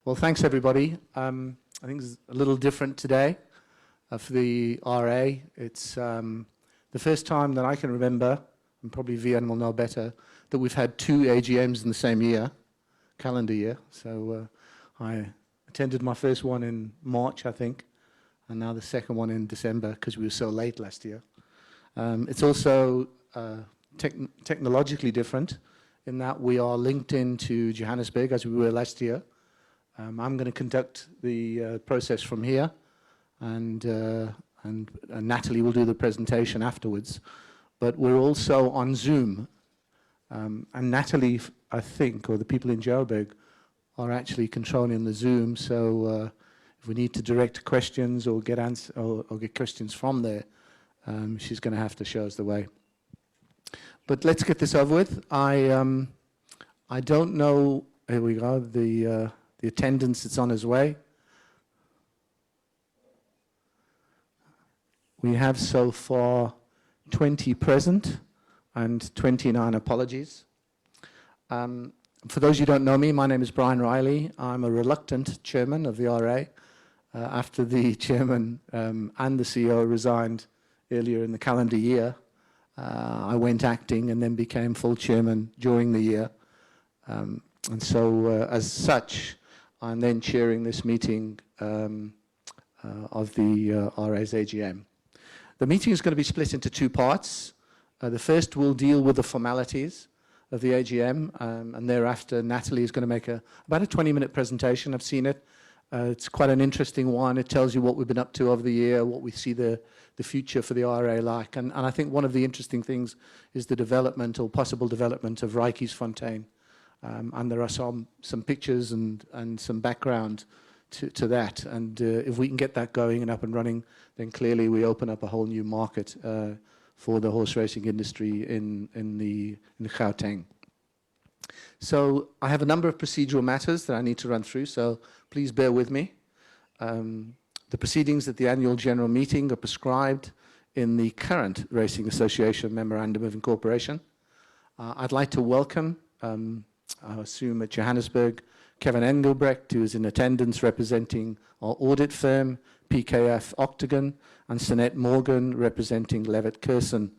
Well, thanks everybody. I think it's a little different today for the RA. It's the first time that I can remember, and probably Vian will know better, that we've had two AGMs in the same year, calendar year. So I attended my first one in March, I think, and now the second one in December because we were so late last year. It's also technologically different in that we are linked into Johannesburg as we were last year. I'm going to conduct the process from here, and Natalie will do the presentation afterwards. But we're also on Zoom, and Natalie, I think, or the people in Joburg, are actually controlling the Zoom. So if we need to direct questions or get get questions from there, she's going to have to show us the way. But let's get this over with. I don't know. Here we go. The attendance that's on his way. We have so far 20 present and 29 apologies. For those who don't know me, my name is Brian Riley. I'm a reluctant chairman of the RA. After the chairman and the CEO resigned earlier in the calendar year, I went acting and then became full chairman during the year. And so as such, I'm then chairing this meeting of the RA's AGM. The meeting is going to be split into two parts. The first will deal with the formalities of the AGM, and thereafter Natalie is going to make about a 20-minute presentation. I've seen it. It's quite an interesting one. It tells you what we've been up to over the year, what we see the future for the RA like. And I think one of the interesting things is the development or possible development of Rykiesfontein. And there are some pictures and some background to that. And if we can get that going and up and running, then clearly we open up a whole new market for the horse racing industry in Gauteng. So I have a number of procedural matters that I need to run through, so please bear with me. The proceedings at the annual general meeting are prescribed in the current Racing Association Memorandum of Incorporation. I'd like to welcome, I assume at Johannesburg, Kevin Engelbrecht, who is in attendance representing our audit firm, PKF Octagon, and Sinette Morgan, representing Levitt Curson,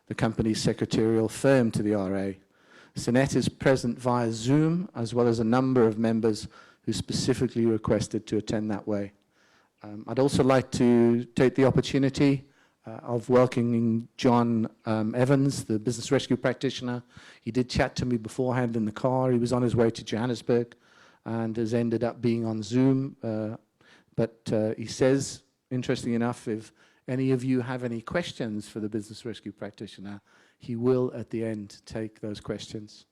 the company's secretarial firm to the RA. Sinette is present via Zoom, as well as a number of members who specifically requested to attend that way. I'd also like to take the opportunity of welcoming John Evans, the business rescue practitioner. He did chat to me beforehand in the car. He was on his way to Johannesburg and has ended up being on Zoom. But he says, interesting enough, if any of you have any questions for the business rescue practitioner, he will at the end take those questions.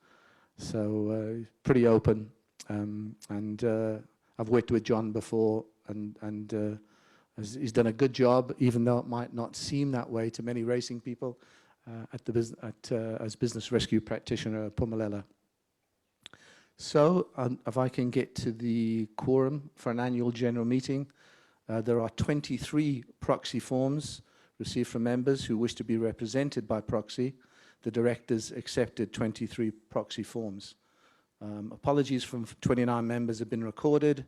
So pretty open. I've worked with John before, and he's done a good job, even though it might not seem that way to many racing people as business rescue practitioner at Phumelela. So if I can get to the quorum for an annual general meeting, there are 23 proxy forms received from members who wish to be represented by proxy. The directors accepted 23 proxy forms. Apologies from 29 members have been recorded.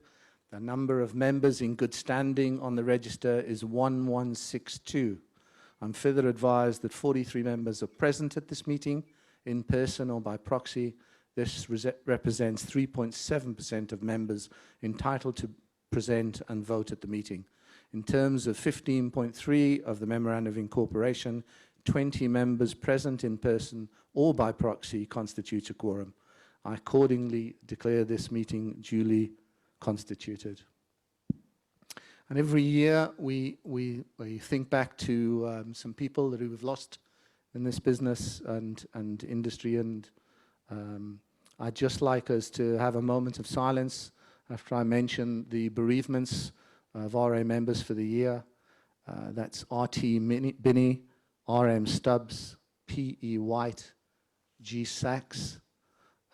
The number of members in good standing on the register is 1162. I'm further advised that 43 members are present at this meeting, in person or by proxy. This represents 3.7% of members entitled to present and vote at the meeting. In terms of 15.3 of the Memorandum of Incorporation, 20 members present in person or by proxy constitutes a quorum. I accordingly declare this meeting duly constituted. And every year we think back to some people that we've lost in this business and industry, and I'd just like us to have a moment of silence after I mention the bereavements of RA members for the year. That's RT Binney, RM Stubbs, P.E. White, G. Sachs,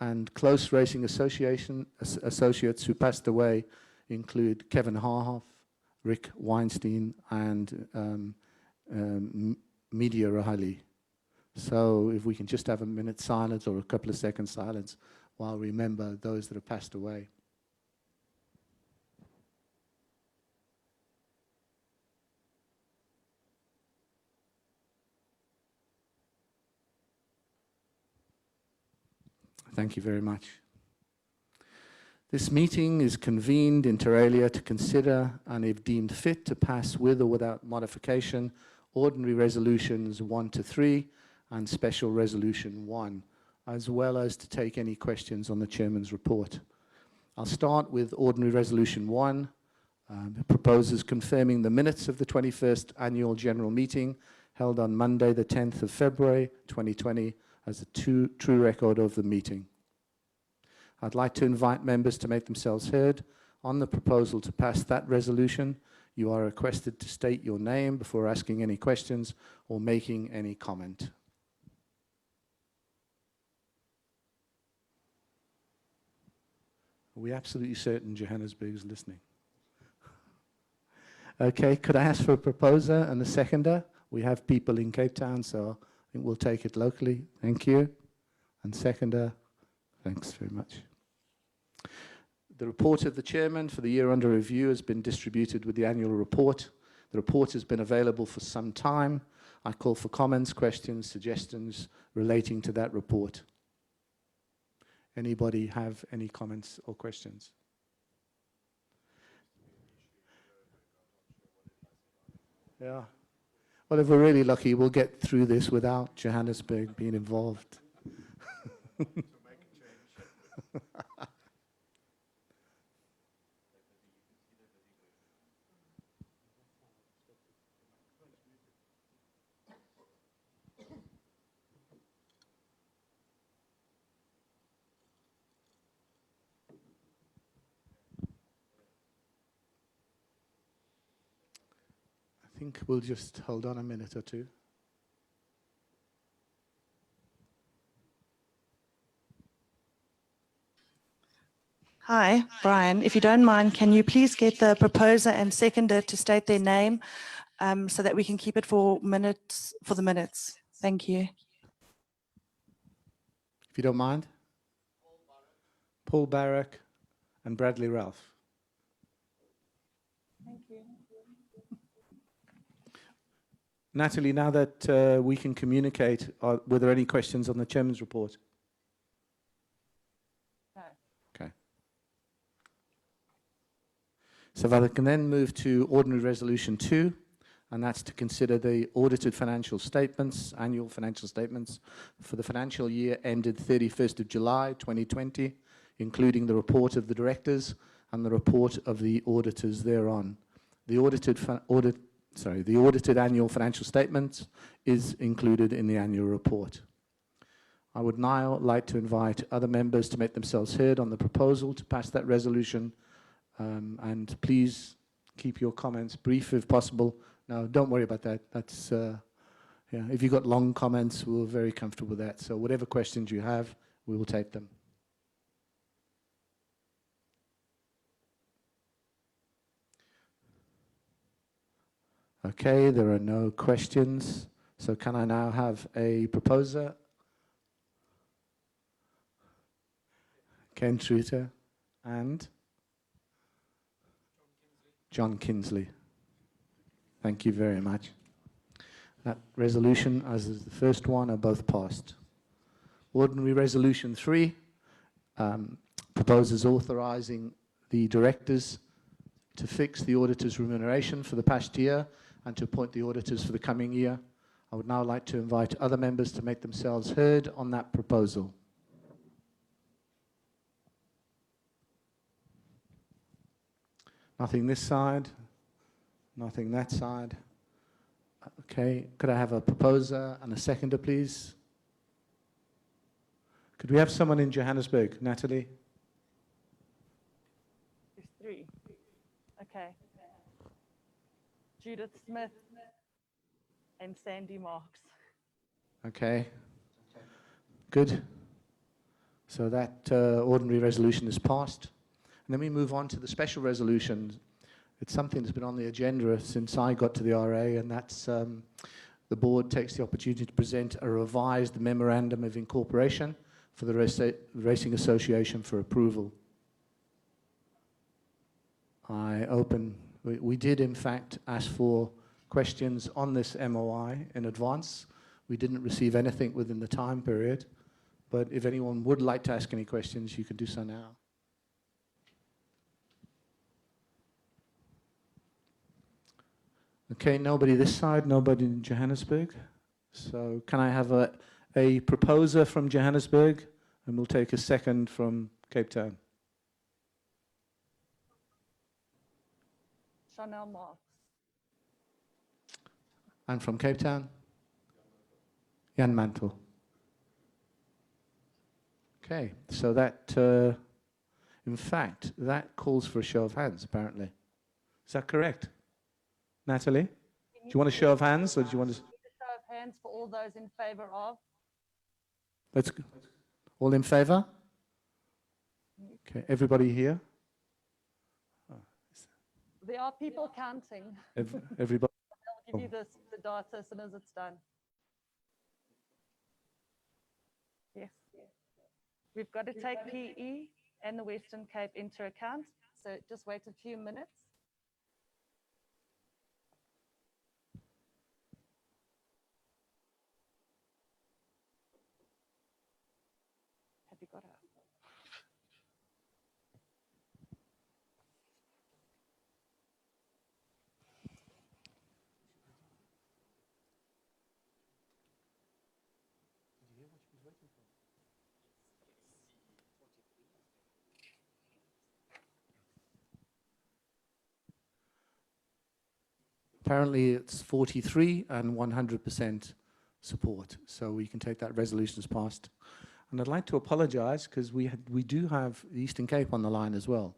and close racing associates who passed away include Kevin Harhoff, Rick Weinstein, and Media Rahali. So if we can just have a minute's silence or a couple of seconds silence while we remember those that have passed away. Thank you very much. This meeting is convened inter alia to consider and, if deemed fit, to pass with or without modification ordinary resolutions 1 to 3 and special resolution 1, as well as to take any questions on the chairman's report. I'll start with ordinary resolution 1. It proposes confirming the minutes of the 21st annual general meeting held on Monday the 10th of February 2020 as a true record of the meeting. I'd like to invite members to make themselves heard on the proposal to pass that resolution. You are requested to state your name before asking any questions or making any comment. Are we absolutely certain Johannesburg is listening? Okay, could I ask for a proposer and a seconder? We have people in Cape Town, so I think we'll take it locally. Thank you. And seconder, thanks very much. The report of the chairman for the year under review has been distributed with the annual report. The report has been available for some time. I call for comments, questions, suggestions relating to that report. Anybody have any comments or questions? Yeah. Well, if we're really lucky, we'll get through this without Johannesburg being involved. I think we'll just hold on a minute or two. Hi, Brian. If you don't mind, can you please get the proposer and seconder to state their name so that we can keep it for the minutes? Thank you. If you don't mind. Paul Barrack and Bradley Ralph. Thank you. Natalie, now that we can communicate, were there any questions on the chairman's report? No. Okay. So if I can then move to ordinary resolution 2, and that's to consider the audited financial statements, annual financial statements for the financial year ended 31st of July 2020, including the report of the directors and the report of the auditors thereon. The audited annual financial statements is included in the annual report. I would now like to invite other members to make themselves heard on the proposal to pass that resolution, and please keep your comments brief if possible. No, don't worry about that. That's, yeah, if you've got long comments, we're very comfortable with that. So whatever questions you have, we will take them. Okay, there are no questions. So can I now have a proposer? Ken Truter and John Kinsley. Thank you very much. That resolution, as is the first one, are both passed. Ordinary Resolution 3 proposes authorizing the directors to fix the auditor's remuneration for the past year and to appoint the auditors for the coming year. I would now like to invite other members to make themselves heard on that proposal. Nothing this side, nothing that side. Okay, could I have a proposer and a seconder, please? Could we have someone in Johannesburg? Natalie? There's 3. Okay. Judith Smith and Sandy Marks. Okay. Good. So that ordinary resolution is passed. And then we move on to the special resolution. It's something that's been on the agenda since I got to the RA, and that's the board takes the opportunity to present a revised memorandum of incorporation for the Racing Association for approval. We did in fact ask for questions on this MOI in advance. We didn't receive anything within the time period, but if anyone would like to ask any questions, you can do so now. Okay, nobody this side, nobody in Johannesburg. So can I have a proposer from Johannesburg, and we'll take a second from Cape Town. Chanel Marks. And from Cape Town? Jan Mantel. Okay, so that, in fact, that calls for a show of hands, apparently. Is that correct? Natalie? Do you want a show of hands, or do you want to... A show of hands for all those in favor of. Let's go. All in favor? Okay, everybody here? There are people counting. Everybody? I'll give you the data as soon as it's done. Yes. We've got to take PE and the Western Cape into account, so just wait a few minutes. Have you got her? Apparently it's 43 and 100% support, so we can take that resolution as passed. And I'd like to apologize because we do have the Eastern Cape on the line as well.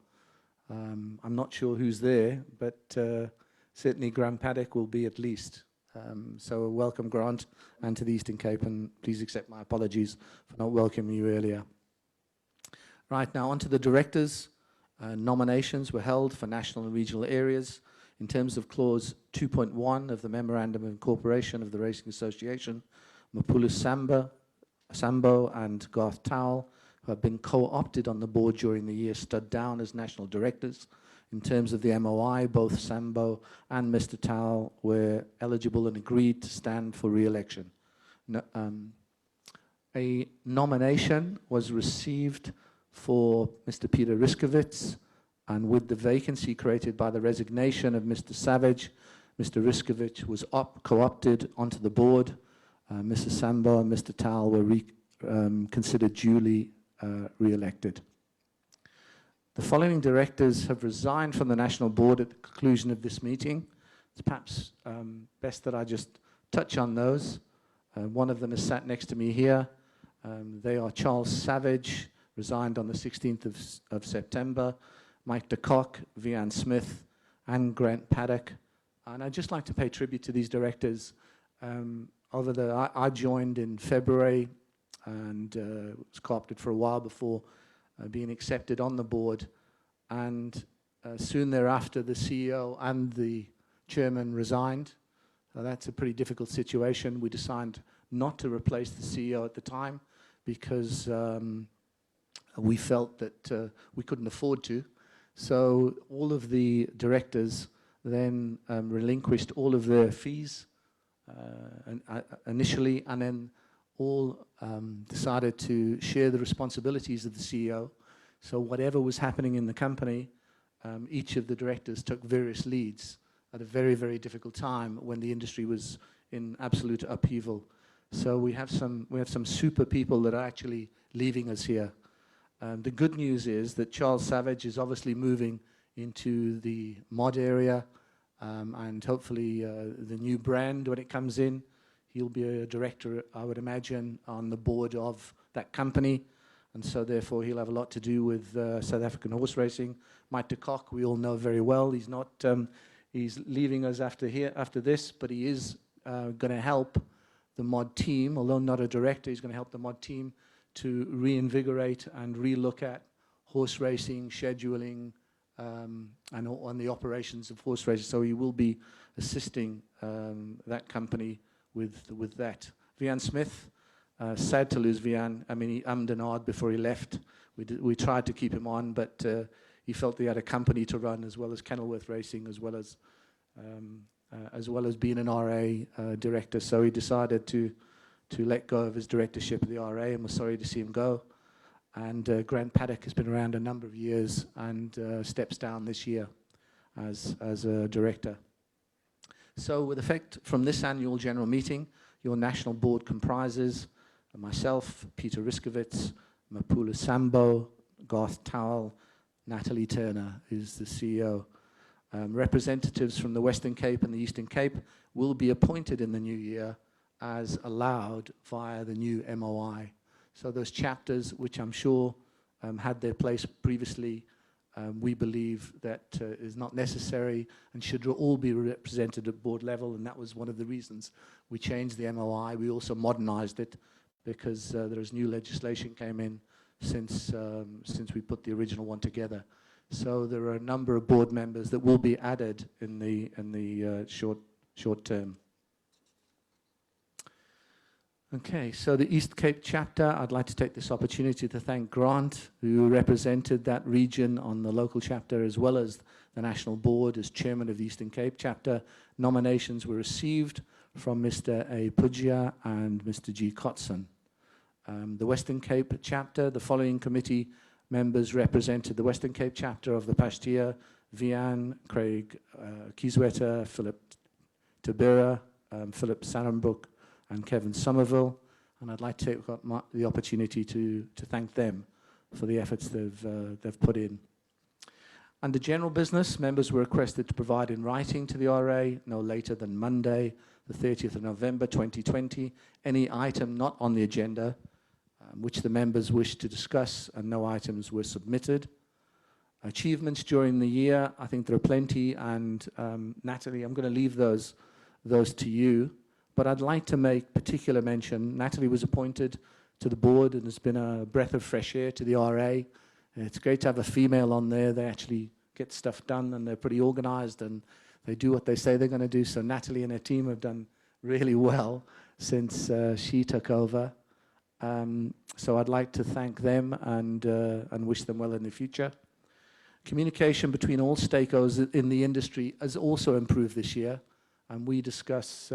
I'm not sure who's there, but certainly Grant Paddock will be at least. So welcome, Grant, and to the Eastern Cape, and please accept my apologies for not welcoming you earlier. Right, now on to the directors. Nominations were held for national and regional areas. In terms of clause 2.1 of the Memorandum of Incorporation of the Racing Association, Mapulu Sambo and Garth Towell, who have been co-opted on the board during the year, stood down as national directors. In terms of the MOI, both Sambo and Mr. Towell were eligible and agreed to stand for re-election. A nomination was received for Mr. Peter Riskovits, and with the vacancy created by the resignation of Mr. Savage, Mr. Riskovich was co-opted onto the board. Mrs. Sambo and Mr. Towell were considered duly re-elected. The following directors have resigned from the National Board at the conclusion of this meeting. It's perhaps best that I just touch on those. One of them is sat next to me here. They are Charles Savage, resigned on the 16th of September, Mike de Kock, Vian Smith, and Grant Paddock. And I'd just like to pay tribute to these directors. I joined in February and was co-opted for a while before being accepted on the board. And soon thereafter, the CEO and the chairman resigned. That's a pretty difficult situation. We decided not to replace the CEO at the time because we felt that we couldn't afford to. So all of the directors then relinquished all of their fees initially, and then all decided to share the responsibilities of the CEO. So whatever was happening in the company, each of the directors took various leads at a very, very difficult time when the industry was in absolute upheaval. So we have some super people that are actually leaving us here. The good news is that Charles Savage is obviously moving into the mod area, and hopefully the new brand when it comes in. He'll be a director, I would imagine, on the board of that company, and so therefore he'll have a lot to do with South African horse racing. Mike de Kock, we all know very well. He's not, he's leaving us after this, but he is going to help the mod team, although not a director. He's going to help the mod team to reinvigorate and relook at horse racing, scheduling, and on the operations of horse racing. So he will be assisting that company with that. Vian Smith, sad to lose Vian. I mean, he ummed and ahed before he left. We tried to keep him on, but he felt he had a company to run as well as Kenilworth Racing, as well as being an RA director. So he decided to to let go of his directorship of the RA, and we're sorry to see him go. And Grant Paddock has been around a number of years and steps down this year as a director. So with effect from this annual general meeting, your national board comprises myself, Peter Riskovitz, Mapula Sambo, Garth Towell, Natalie Turner, who's the CEO. Representatives from the Western Cape and the Eastern Cape will be appointed in the new year as allowed via the new MOI. So those chapters, which I'm sure had their place previously, we believe that is not necessary and should all be represented at board level, and that was one of the reasons we changed the MOI. We also modernized it because there is new legislation came in since we put the original one together. So there are a number of board members that will be added in the short term. Okay, so the East Cape chapter, I'd like to take this opportunity to thank Grant, who represented that region on the local chapter as well as the national board as chairman of the Eastern Cape chapter. Nominations were received from Mr. A. Pujia and Mr. G. Kotson. The Western Cape chapter, the following committee members represented the Western Cape chapter of the Pastia: Vian, Craig Kieswetter, Philip Tabera, Philip Sarenbroek, and Kevin Somerville, and I'd like to take the opportunity to thank them for the efforts they've put in. Under general business, members were requested to provide in writing to the RA no later than Monday, the 30th of November 2020, any item not on the agenda which the members wished to discuss, and no items were submitted. Achievements during the year, I think there are plenty, and Natalie, I'm going to leave those to you. But I'd like to make particular mention. Natalie was appointed to the board and has been a breath of fresh air to the RA. It's great to have a female on there. They actually get stuff done and they're pretty organized and they do what they say they're going to do. So Natalie and her team have done really well since she took over. So I'd like to thank them and wish them well in the future. Communication between all stakeholders in the industry has also improved this year. And we discuss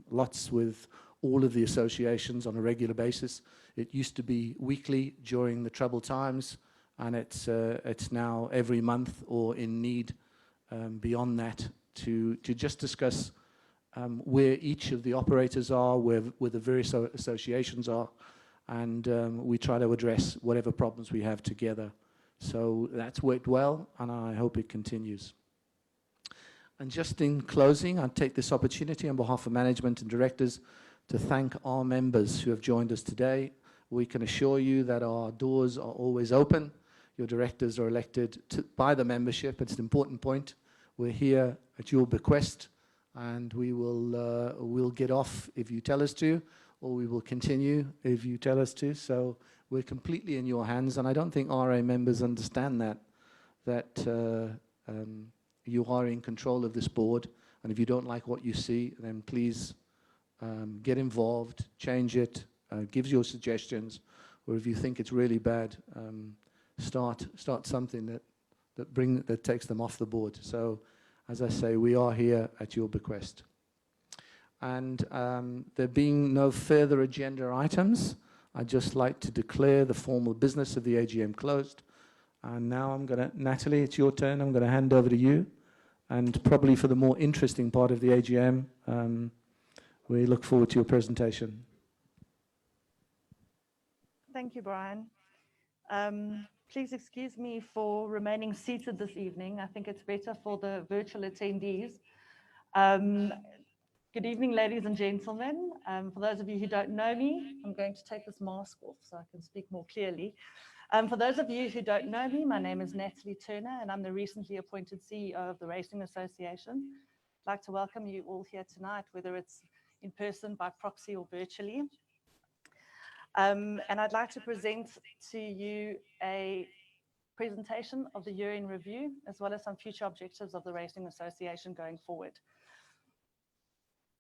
lots with all of the associations on a regular basis. It used to be weekly during the troubled times, and it's now every month or in need beyond that to just discuss where each of the operators are, where the various associations are, and we try to address whatever problems we have together. So that's worked well, and I hope it continues. And just in closing, I'll take this opportunity on behalf of management and directors to thank our members who have joined us today. We can assure you that our doors are always open. Your directors are elected by the membership. It's an important point. We're here at your bequest, and we will we'll get off if you tell us to, or we will continue if you tell us to. So we're completely in your hands, and I don't think RA members understand that you are in control of this board, and if you don't like what you see, then please get involved, change it, give your suggestions, or if you think it's really bad, start something that takes them off the board. So, as I say, we are here at your bequest. And there being no further agenda items, I'd just like to declare the formal business of the AGM closed. And now I'm going to, Natalie, it's your turn. I'm going to hand over to you. And probably for the more interesting part of the AGM, we look forward to your presentation. Thank you, Brian. Please excuse me for remaining seated this evening. I think it's better for the virtual attendees. Good evening, ladies and gentlemen. For those of you who don't know me, I'm going to take this mask off so I can speak more clearly. For those of you who don't know me, my name is Natalie Turner, and I'm the recently appointed CEO of the Racing Association. I'd like to welcome you all here tonight, whether it's in person, by proxy, or virtually. And I'd like to present to you a presentation of the year in review, as well as some future objectives of the Racing Association going forward.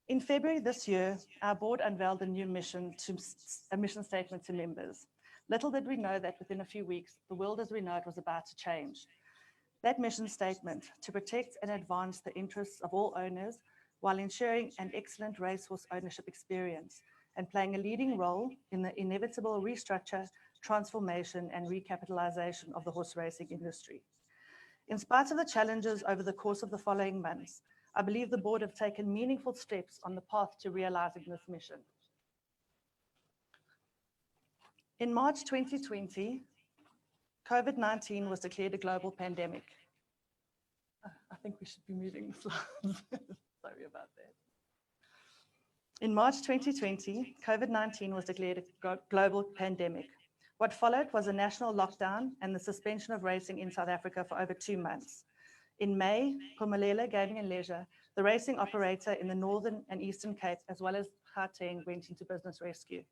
In February this year, our board unveiled a new mission statement to members. Little did we know that within a few weeks, the world as we know it was about to change. That mission statement, to protect and advance the interests of all owners while ensuring an excellent racehorse ownership experience, and playing a leading role in the inevitable restructure, transformation, and recapitalization of the horse racing industry. In spite of the challenges over the course of the following months, I believe the board have taken meaningful steps on the path to realizing this mission. In March 2020, COVID-19 was declared a global pandemic. I think we should be moving the slides. Sorry about that. In March 2020, COVID-19 was declared a global pandemic. What followed was a national lockdown and the suspension of racing in South Africa for over 2 months. In May, Phumelela Gaming and Leisure, the racing operator in the Northern and Eastern Cape, as well as Gauteng, went into business rescue.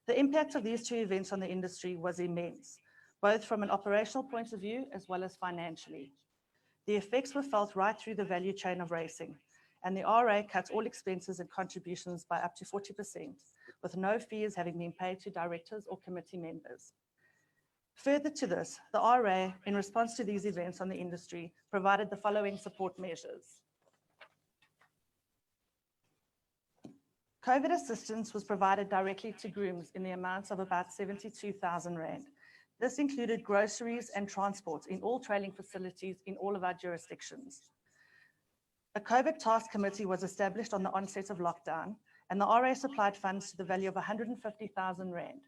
The impact of these two events on the industry was immense, both from an operational point of view as well as financially. The effects were felt right through the value chain of racing, and the RA cut all expenses and contributions by up to 40%, with no fees having been paid to directors or committee members. Further to this, the RA, in response to these events on the industry, provided the following support measures. COVID assistance was provided directly to grooms in the amounts of about 72,000 Rand. This included groceries and transport in all training facilities in all of our jurisdictions. A COVID task committee was established on the onset of lockdown, and the RA supplied funds to the value of 150,000 Rand.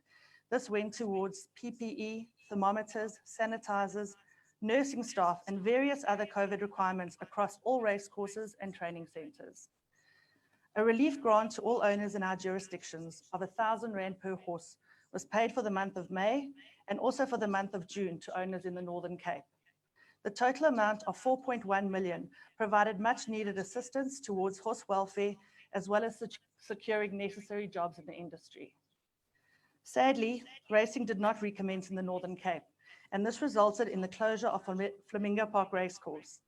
This went towards PPE, thermometers, sanitizers, nursing staff, and various other COVID requirements across all race courses and training centers. A relief grant to all owners in our jurisdictions of 1,000 Rand per horse was paid for the month of May and also for the month of June to owners in the Northern Cape. The total amount of 4.1 million provided much needed assistance towards horse welfare, as well as securing necessary jobs in the industry. Sadly, racing did not recommence in the Northern Cape, and this resulted in the closure of Flamingo Park Racecourse.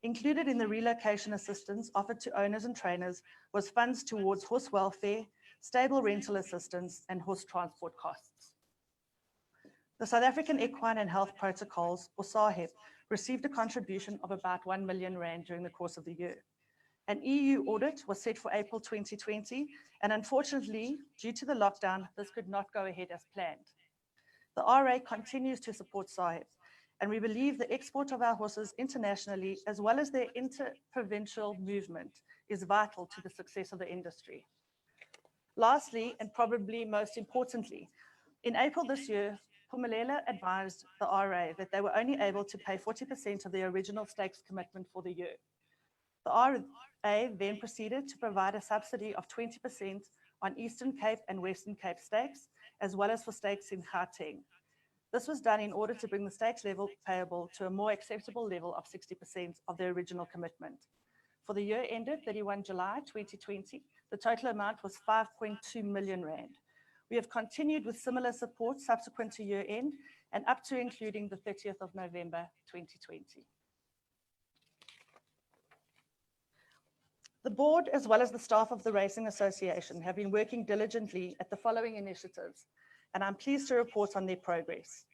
Included in the relocation assistance offered to owners and trainers was funds towards horse welfare, stable rental assistance, and horse transport costs. The South African Equine and Health Protocols, or SAHEP, received a contribution of about 1 million Rand during the course of the year. An EU audit was set for April 2020, and unfortunately, due to the lockdown, this could not go ahead as planned. The RA continues to support SAHEP, and we believe the export of our horses internationally, as well as their inter-provincial movement, is vital to the success of the industry. Lastly, and probably most importantly, in April this year, Phumelela advised the RA that they were only able to pay 40% of the original stakes commitment for the year. The RA then proceeded to provide a subsidy of 20% on Eastern Cape and Western Cape stakes, as well as for stakes in Gauteng. This was done in order to bring the stakes level payable to a more acceptable level of 60% of the original commitment. For the year ended 31 July 2020, the total amount was 5.2 million Rand. We have continued with similar support subsequent to year end and up to including the 30th of November 2020. The board, as well as the staff of the Racing Association, have been working diligently at the following initiatives, and I'm pleased to report on their progress.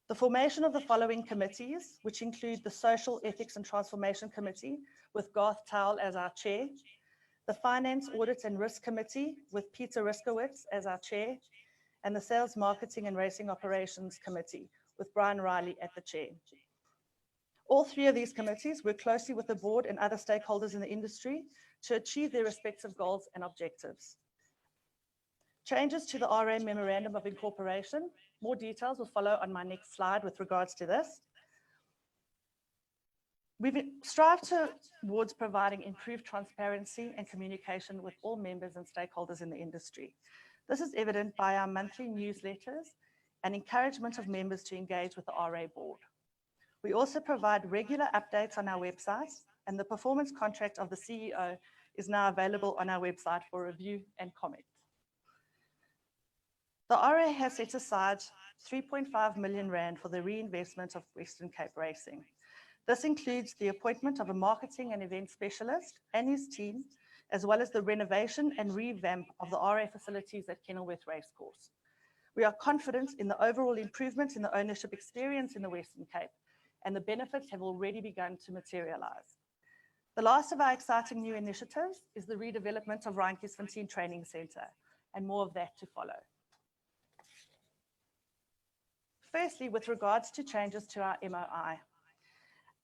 The formation of the following committees, which include the Social Ethics and Transformation Committee, with Garth Towell as our chair, the Finance, Audit and Risk Committee, with Peter Riskowitz as our chair, and the Sales, Marketing and Racing Operations Committee, with Brian Riley at the chair. All three of these committees work closely with the board and other stakeholders in the industry to achieve their respective goals and objectives. Changes to the RA Memorandum of Incorporation. More details will follow on my next slide with regards to this. We've strived towards providing improved transparency and communication with all members and stakeholders in the industry. This is evident by our monthly newsletters and encouragement of members to engage with the RA board. We also provide regular updates on our website, and the performance contract of the CEO is now available on our website for review and comment. The RA has set aside 3.5 million Rand for the reinvestment of Western Cape racing. This includes the appointment of a marketing and event specialist and his team, as well as the renovation and revamp of the RA facilities at Kenilworth Racecourse. We are confident in the overall improvement in the ownership experience in the Western Cape, and the benefits have already begun to materialize. The last of our exciting new initiatives is the redevelopment of Randkiesfontein Training Centre, and more of that to follow. Firstly, with regards to changes to our MOI.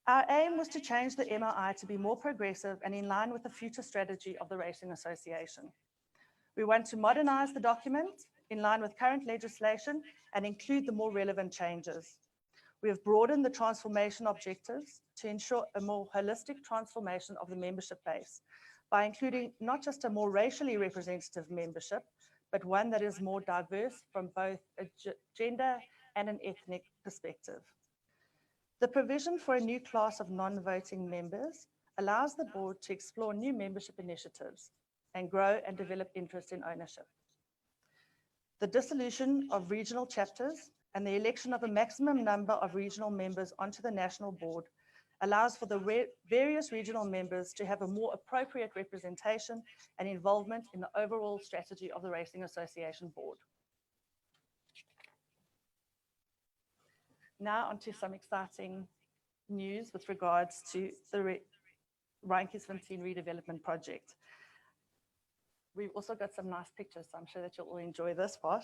Our aim was to change the MOI to be more progressive and in line with the future strategy of the Racing Association. We want to modernize the document in line with current legislation and include the more relevant changes. We have broadened the transformation objectives to ensure a more holistic transformation of the membership base by including not just a more racially representative membership, but one that is more diverse from both a gender and an ethnic perspective. The provision for a new class of non-voting members allows the board to explore new membership initiatives and grow and develop interest in ownership. The dissolution of regional chapters and the election of a maximum number of regional members onto the national board allows for the various regional members to have a more appropriate representation and involvement in the overall strategy of the Racing Association board. Now onto some exciting news with regards to the Randkiesfontein redevelopment project. We've also got some nice pictures, so I'm sure that you'll all enjoy this part.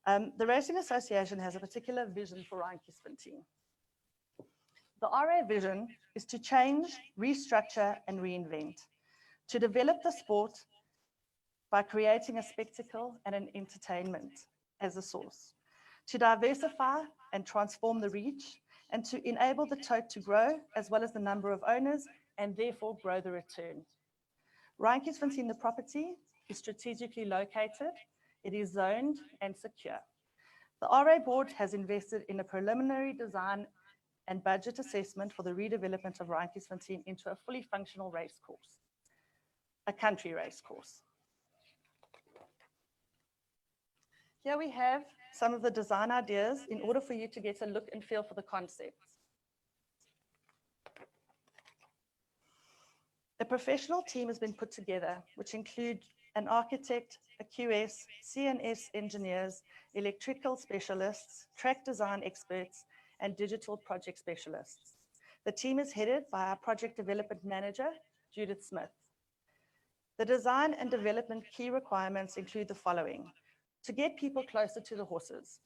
The Racing Association has a particular vision for Randkiesfontein. The RA vision is to change, restructure, and reinvent, to develop the sport by creating a spectacle and an entertainment as a source, to diversify and transform the reach, and to enable the tote to grow, as well as the number of owners, and therefore grow the return. Randkiesfontein, the property, is strategically located, it is zoned and secure. The RA board has invested in a preliminary design and budget assessment for the redevelopment of Randkiesfontein into a fully functional race course, a country race course. Here we have some of the design ideas in order for you to get a look and feel for the concepts. A professional team has been put together, which include an architect, a QS, CNS engineers, electrical specialists, track design experts, and digital project specialists. The team is headed by our project development manager, Judith Smith. The design and development key requirements include the following: to get people closer to the horses,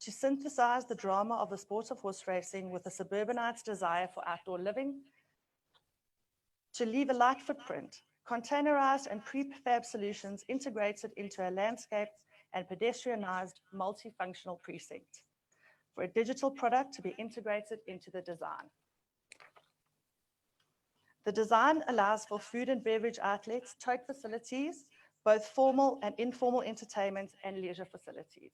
to synthesize the drama of the sport of horse racing with a suburbanite's desire for outdoor living, to leave a light footprint, containerized and prefab solutions integrated into a landscape and pedestrianized multifunctional precinct, for a digital product to be integrated into the design. The design allows for food and beverage outlets, tote facilities, both formal and informal entertainment and leisure facilities.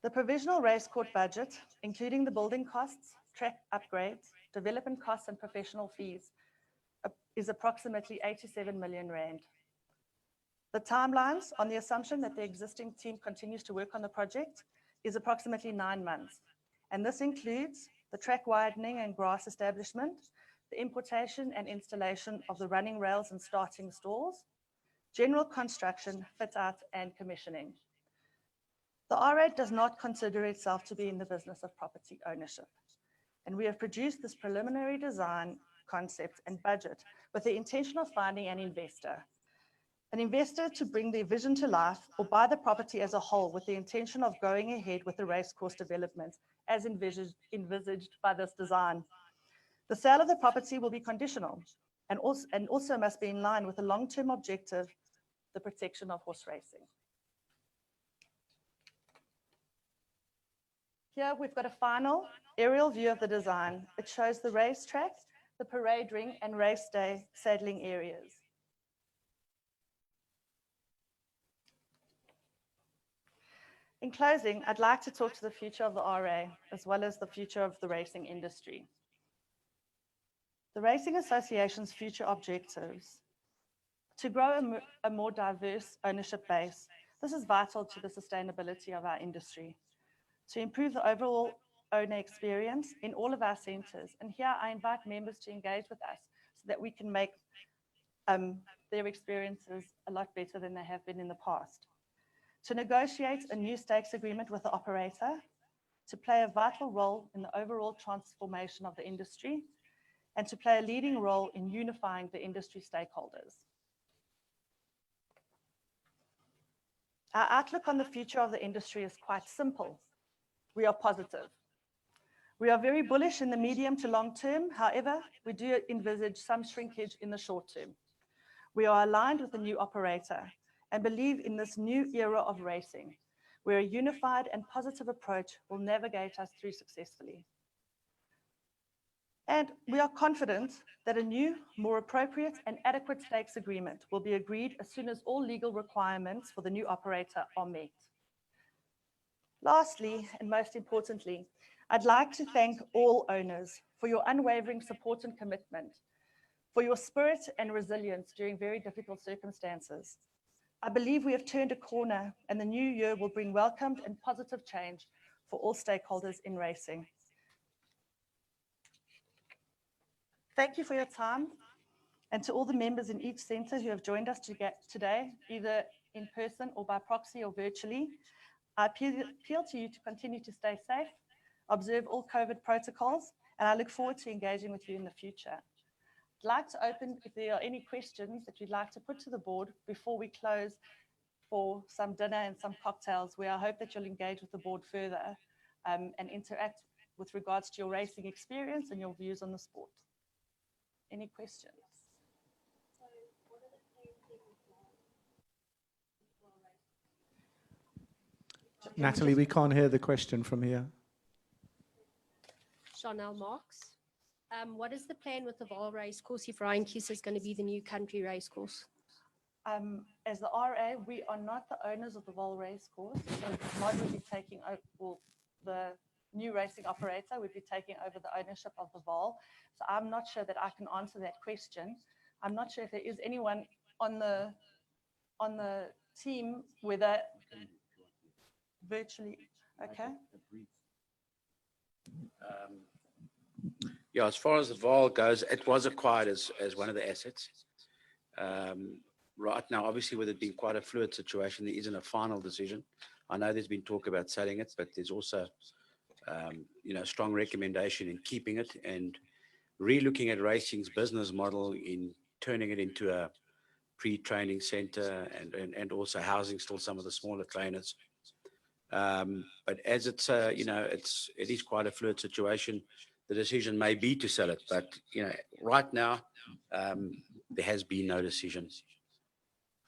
The provisional race court budget, including the building costs, track upgrades, development costs, and professional fees, is approximately 87 million rand. The timelines, on the assumption that the existing team continues to work on the project, is approximately 9 months. And this includes the track widening and grass establishment, the importation and installation of the running rails and starting stalls, general construction, fit out, and commissioning. The RA does not consider itself to be in the business of property ownership. And we have produced this preliminary design, concept, and budget with the intention of finding an investor to bring the vision to life or buy the property as a whole with the intention of going ahead with the racecourse development as envisaged by this design. The sale of the property will be conditional and also must be in line with the long-term objective, the protection of horse racing. Here we've got a final aerial view of the design. It shows the racetrack, the parade ring, and race day saddling areas. In closing, I'd like to talk to the future of the RA, as well as the future of the racing industry. The Racing Association's future objectives: to grow a more diverse ownership base. This is vital to the sustainability of our industry. To improve the overall owner experience in all of our centres. And here I invite members to engage with us so that we can make their experiences a lot better than they have been in the past. To negotiate a new stakes agreement with the operator, to play a vital role in the overall transformation of the industry and to play a leading role in unifying the industry stakeholders. Our outlook on the future of the industry is quite simple. We are positive. We are very bullish in the medium to long term. However, we do envisage some shrinkage in the short term. We are aligned with the new operator and believe in this new era of racing, where a unified and positive approach will navigate us through successfully. And we are confident that a new, more appropriate and adequate stakes agreement will be agreed as soon as all legal requirements for the new operator are met. Lastly, and most importantly, I'd like to thank all owners for your unwavering support and commitment, for your spirit and resilience during very difficult circumstances. I believe we have turned a corner and the new year will bring welcomed and positive change for all stakeholders in racing. Thank you for your time, and to all the members in each centre who have joined us today, either in person or by proxy or virtually. I appeal to you to continue to stay safe, observe all COVID protocols, and I look forward to engaging with you in the future. I'd like to open if there are any questions that you'd like to put to the board before we close for some dinner and some cocktails, where I hope that you'll engage with the board further and interact with regards to your racing experience and your views on the sport. Any questions? Natalie, we can't hear the question from here. Chanel Marks. What is the plan with the Vaal Racecourse if Rheinkies is going to be the new country racecourse? As the RA, we are not the owners of the Vaal Racecourse. So Mod would be taking over, well, the new racing operator would be taking over the ownership of the Vaal. So I'm not sure that I can answer that question. I'm not sure if there is anyone on the team, whether virtually, okay. Yeah, as far as the Vaal goes, it was acquired as one of the assets. Right now, obviously, with it being quite a fluid situation, there isn't a final decision. I know there's been talk about selling it, but there's also, strong recommendation in keeping it and re-looking at racing's business model in turning it into a pre-training center and also housing still some of the smaller trainers. But as it's, it is quite a fluid situation. The decision may be to sell it, but right now there has been no decision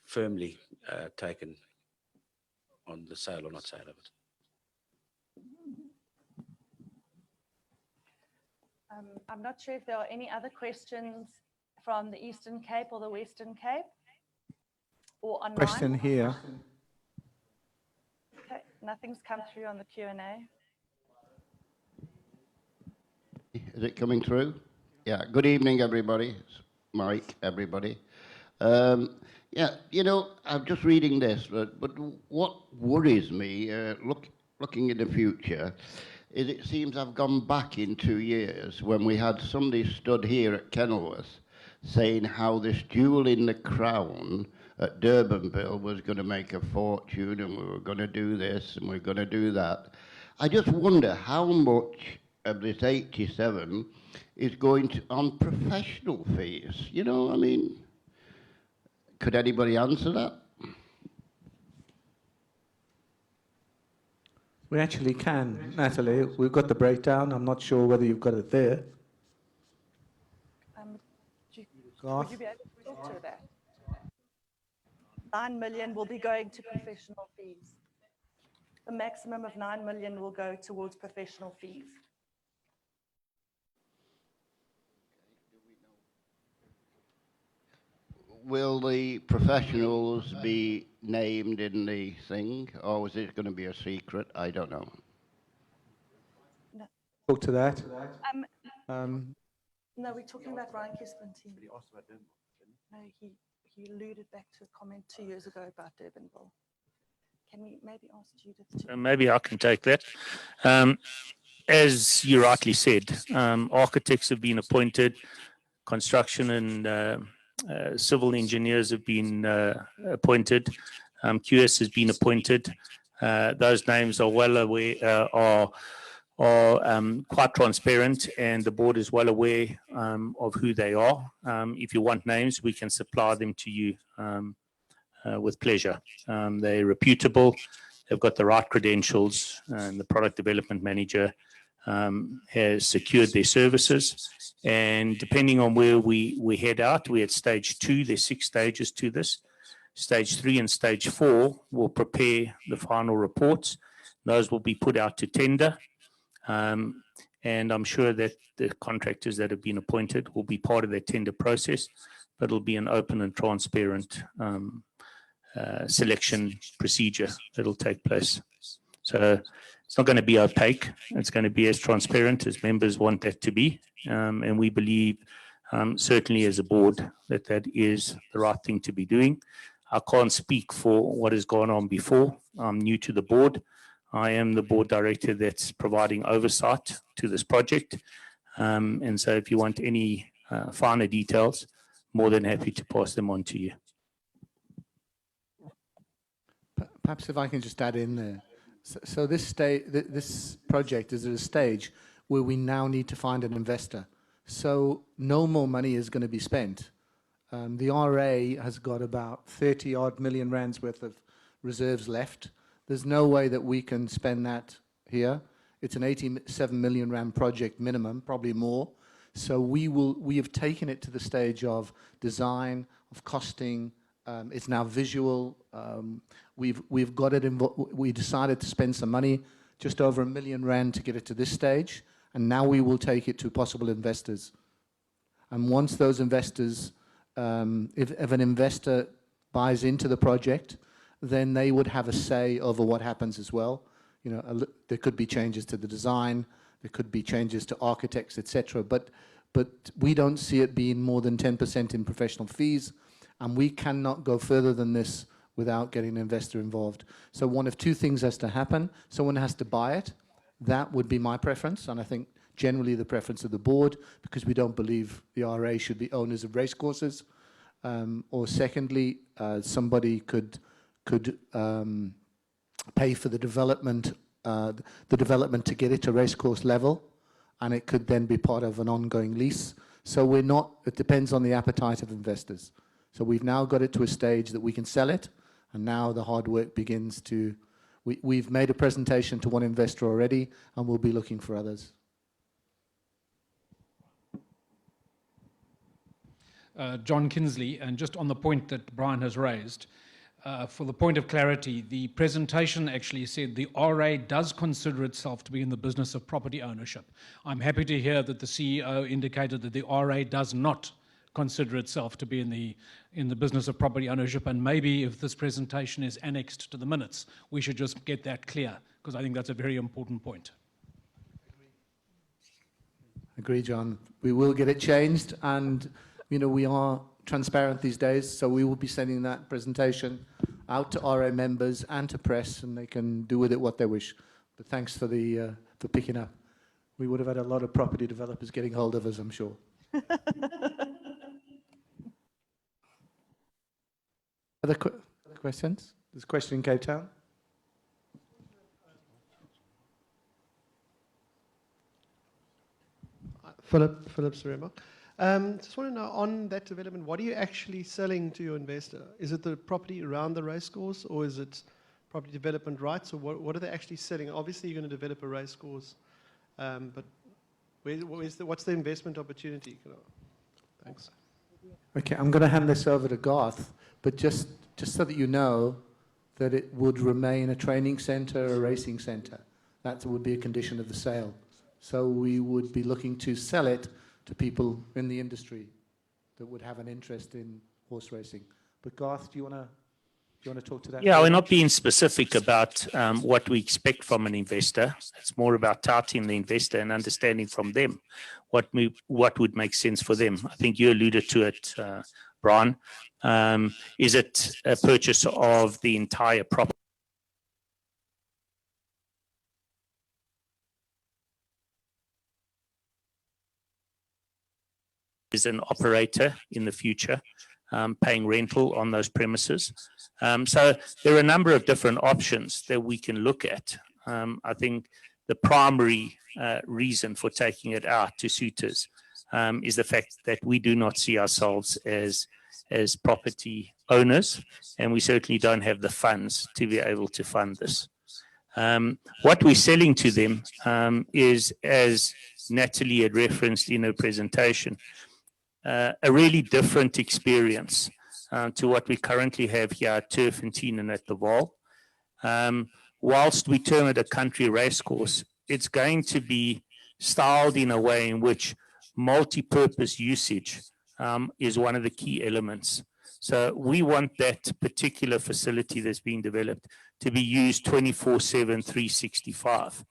firmly taken on the sale or not sale of it. I'm not sure if there are any other questions from the Eastern Cape or the Western Cape or online. Question here. Okay, nothing's come through on the Q&A. Is it coming through? Yeah. Good evening, everybody. It's Mike, everybody. I'm just reading this, but what worries me, looking in the future, is it seems I've gone back in 2 years when we had somebody stood here at Kenilworth saying how this jewel in the crown at Durbanville was going to make a fortune and we were going to do this and we're going to do that. I just wonder how much of this 87 is going to on professional fees. Could anybody answer that? We actually can, Natalie. We've got the breakdown. I'm not sure whether you've got it there. Would you be able to talk to that? 9 million will be going to professional fees. The maximum of 9 million will go towards professional fees. Will the professionals be named in the thing, or is it going to be a secret? I don't know. No. Talk to that. No, we're talking about Ryan Kisplin. No, he alluded back to a comment 2 years ago about Durbanville. Can we maybe ask Judith to... Maybe I can take that. As you rightly said, architects have been appointed, construction and civil engineers have been appointed, QS has been appointed. Those names are well aware, are are quite transparent, and the board is well aware of who they are. If you want names, we can supply them to you with pleasure. They're reputable, they've got the right credentials, and the product development manager has secured their services. And depending on where we head out, we're at stage 2, there's 6 stages to this. Stage 3 and stage 4 will prepare the final reports. Those will be put out to tender. And I'm sure that the contractors that have been appointed will be part of that tender process, but it'll be an open and transparent selection procedure that'll take place. So it's not going to be opaque. It's going to be as transparent as members want that to be. And we believe, certainly as a board, that that is the right thing to be doing. I can't speak for what has gone on before. I'm new to the board. I am the board director that's providing oversight to this project. And so if you want any finer details, more than happy to pass them on to you. Perhaps if I can just add in there. So this project is at a stage where we now need to find an investor. So no more money is going to be spent. The RA has got about 30 odd million rands worth of reserves left. There's no way that we can spend that here. It's an 87 million rand project minimum, probably more. So we have taken it to the stage of design, of costing. It's now visual. We've got it. We decided to spend some money, just over 1 million rand, to get it to this stage, and now we will take it to possible investors. And once those investors, if an investor buys into the project, then they would have a say over what happens as well. You know, there could be changes to the design, there could be changes to architects, etc. But we don't see it being more than 10% in professional fees, and we cannot go further than this without getting an investor involved. So one of 2 things has to happen. Someone has to buy it. That would be my preference, and I think generally the preference of the board, because we don't believe the RA should be owners of racecourses. Or secondly, somebody could pay for the development to get it to racecourse level, and it could then be part of an ongoing lease. So we're not, it depends on the appetite of investors. So we've now got it to a stage that we can sell it, and now the hard work begins to, we've made a presentation to one investor already, and we'll be looking for others. John Kinsley, and just on the point that Brian has raised, for the point of clarity, the presentation actually said the RA does consider itself to be in the business of property ownership. I'm happy to hear that the CEO indicated that the RA does not consider itself to be in the business of property ownership, and maybe if this presentation is annexed to the minutes, we should just get that clear, because I think that's a very important point. Agree, John. We will get it changed, and you know, we are transparent these days, so we will be sending that presentation out to RA members and to press, and they can do with it what they wish. But thanks for picking up. We would have had a lot of property developers getting hold of us, I'm sure. Other questions? There's a question in Cape Town. Philip Sarema. Just want to know, on that development, what are you actually selling to your investor? Is it the property around the racecourse, or is it property development rights, or what are they actually selling? Obviously, you're going to develop a racecourse, but what's the investment opportunity? Thanks. Okay, I'm going to hand this over to Garth, but just so that you know that it would remain a training centre, a racing centre. That would be a condition of the sale. So we would be looking to sell it to people in the industry that would have an interest in horse racing. But Garth, do you want to talk to that? Yeah, we're not being specific about what we expect from an investor. It's more about touting the investor and understanding from them what would make sense for them. I think you alluded to it, Brian. Is it a purchase of the entire property? Is an operator in the future paying rental on those premises. So there are a number of different options that we can look at. I think the primary reason for taking it out to suitors is the fact that we do not see ourselves as property owners, and we certainly don't have the funds to be able to fund this. What we're selling to them is, as Natalie had referenced in her presentation, a really different experience to what we currently have here at Turffontein and at the Vaal. Whilst we term it a country racecourse, it's going to be styled in a way in which multi-purpose usage is one of the key elements. So we want that particular facility that's being developed to be used 24/7, 365.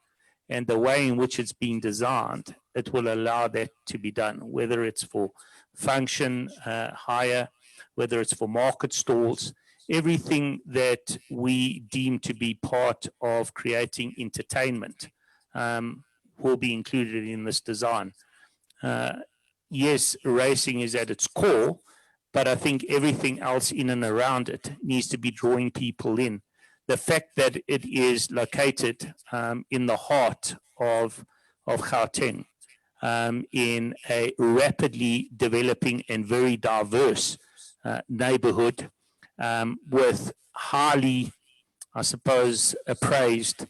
And the way in which it's being designed, it will allow that to be done, whether it's for function hire, whether it's for market stalls, everything that we deem to be part of creating entertainment will be included in this design. Yes, racing is at its core, but I think everything else in and around it needs to be drawing people in. The fact that it is located in the heart of Gauteng, in a rapidly developing and very diverse neighborhood with highly, I suppose, appraised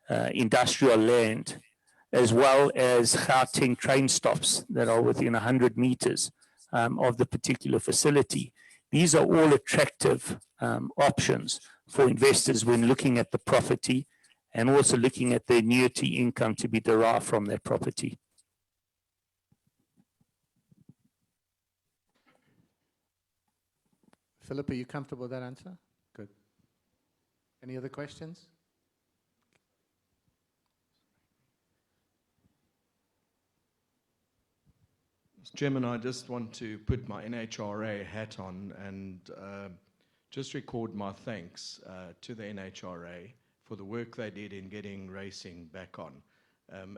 industrial land, as well as Gauteng train stops that are within 100 meters of the particular facility. These are all attractive options for investors when looking at the property and also looking at the annuity income to be derived from that property. Philip, are you comfortable with that answer? Good. Any other questions? Mr. Chairman, I just want to put my NHRA hat on and just record my thanks to the NHRA for the work they did in getting racing back on.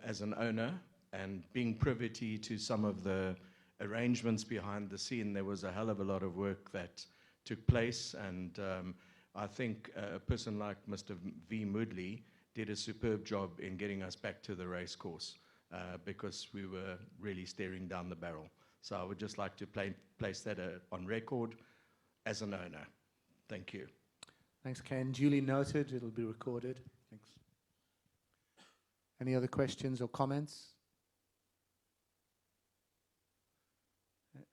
As an owner and being privy to some of the arrangements behind the scene, there was a hell of a lot of work that took place, and I think a person like Mr. V. Moodley did a superb job in getting us back to the race course. Because we were really staring down the barrel. So I would just like to place that on record as an owner. Thank you. Thanks, Ken. Duly noted. It'll be recorded. Thanks. Any other questions or comments?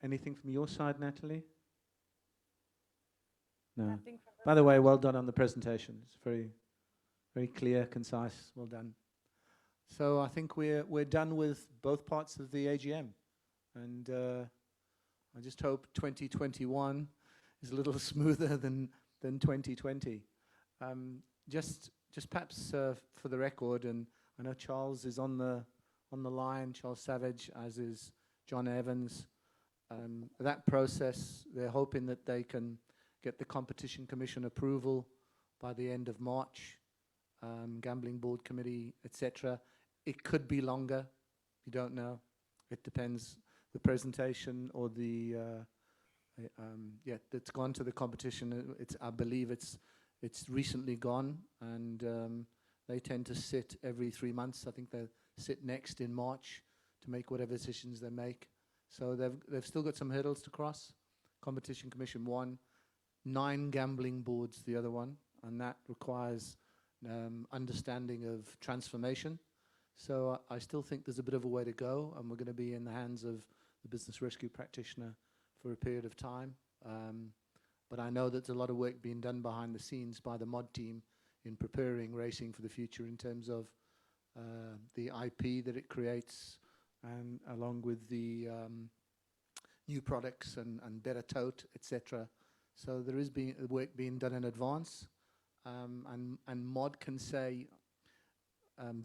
Anything from your side, Natalie? No. Nothing from By the way, well done on the presentation. It's very, very clear, concise. Well done. So I think we're done with both parts of the AGM, and I just hope 2021 is a little smoother than 2020. Just perhaps for the record, and I know Charles is on the line, Charles Savage, as is John Evans. That process, they're hoping that they can get the Competition Commission approval by the end of March, Gambling Board Committee, etc. It could be longer. You don't know. It depends. The presentation or the that's gone to the competition. I believe it's recently gone, and they tend to sit every 3 months. I think they sit next in March to make whatever decisions they make. So they've still got some hurdles to cross. Competition Commission 1, 9 gambling boards the other one, and that requires understanding of transformation. So I still think there's a bit of a way to go, and we're going to be in the hands of the business rescue practitioner for a period of time. But I know that there's a lot of work being done behind the scenes by the mod team in preparing racing for the future in terms of the IP that it creates, and along with the new products and better tote, etc. So there is work being done in advance, and mod can say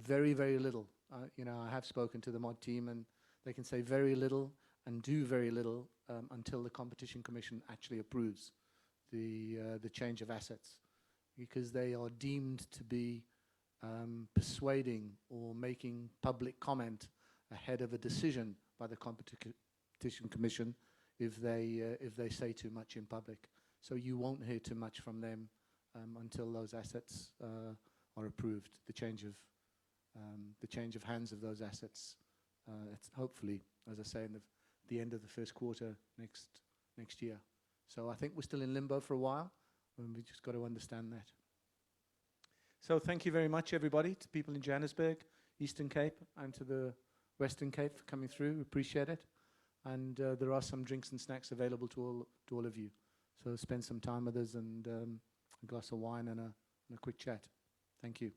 very, very little. I have spoken to the mod team, and they can say very little and do very little until the Competition Commission actually approves the change of assets, because they are deemed to be persuading or making public comment ahead of a decision by the Competition Commission if they say too much in public. So you won't hear too much from them until those assets are approved, the change of the change of hands of those assets. It's hopefully, as I say, in the end of the first quarter next year. So I think we're still in limbo for a while, and we've just got to understand that. So thank you very much, everybody, to people in Johannesburg, Eastern Cape, and to the Western Cape for coming through. We appreciate it. And there are some drinks and snacks available to all of you. So spend some time with us and a glass of wine and a quick chat. Thank you.